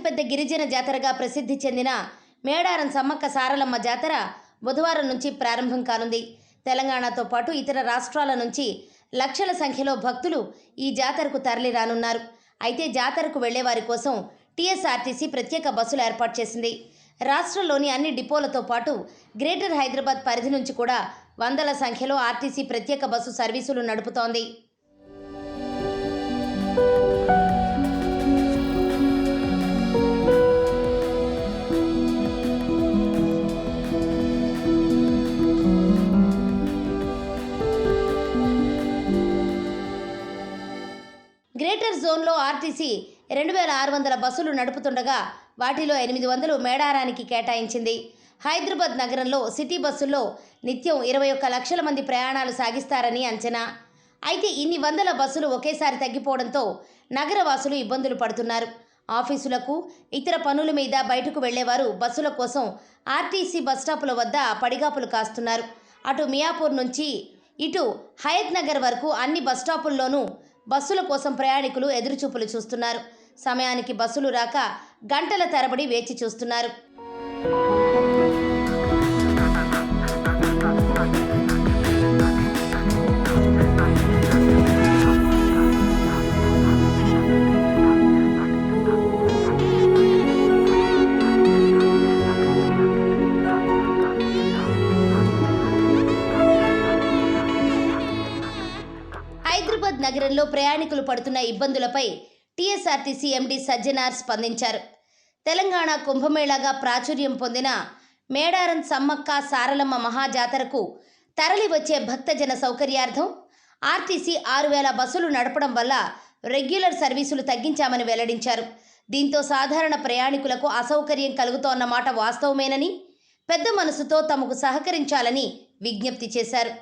అతిపెద్ద గిరిజన జాతరగా ప్రసిద్ధి చెందిన మేడారం సమ్మక్క సారలమ్మ జాతర బుధవారం నుంచి ప్రారంభం కానుంది. తెలంగాణతో పాటు ఇతర రాష్ట్రాల నుంచి లక్షల సంఖ్యలో భక్తులు ఈ జాతరకు తరలిరానున్నారు. అయితే జాతరకు వెళ్లేవారి కోసం టీఎస్ఆర్టీసీ ప్రత్యేక బస్సులు ఏర్పాటు చేసింది. రాష్ట్రంలోని అన్ని డిపోలతో పాటు గ్రేటర్ హైదరాబాద్ పరిధి నుంచి కూడా వందల సంఖ్యలో ఆర్టీసీ ప్రత్యేక బస్సు సర్వీసులు నడుపుతోంది. గ్రేటర్ జోన్లో ఆర్టీసీ 2600 బస్సులు నడుపుతుండగా వాటిలో 800 మేడారానికి కేటాయించింది. హైదరాబాద్ నగరంలో సిటీ బస్సుల్లో నిత్యం 21 లక్షల మంది ప్రయాణాలు సాగిస్తారని అంచనా. అయితే ఇన్ని వందల బస్సులు ఒకేసారి తగ్గిపోవడంతో నగరవాసులు ఇబ్బందులు పడుతున్నారు. ఆఫీసులకు, ఇతర పనుల మీద బయటకు వెళ్లేవారు బస్సుల కోసం ఆర్టీసీ బస్టాపుల వద్ద పడిగాపులు కాస్తున్నారు. అటు మియాపూర్ నుంచి ఇటు హయత్ నగర్ వరకు అన్ని బస్టాపుల్లోనూ బస్సుల కోసం ప్రయాణికులు ఎదురుచూపులు చూస్తున్నారు. సమయానికి బస్సులు రాక గంటల తరబడి వేచి చూస్తున్నారు. హైదరాబాద్ నగరంలో ప్రయాణికులు పడుతున్న ఇబ్బందులపై టీఎస్ఆర్టీసీ ఎండీ సజ్జనార్ స్పందించారు. తెలంగాణ కుంభమేళాగా ప్రాచుర్యం పొందిన మేడారం సమ్మక్క సారలమ్మ మహాజాతరకు తరలి వచ్చే భక్తజన సౌకర్యార్థం ఆర్టీసీ 6000 బస్సులు నడపడం వల్ల రెగ్యులర్ సర్వీసులు తగ్గించామని వెల్లడించారు. దీంతో సాధారణ ప్రయాణికులకు అసౌకర్యం కలుగుతోన్న మాట వాస్తవమేనని, పెద్ద మనసుతో తమకు సహకరించాలని విజ్ఞప్తి చేశారు.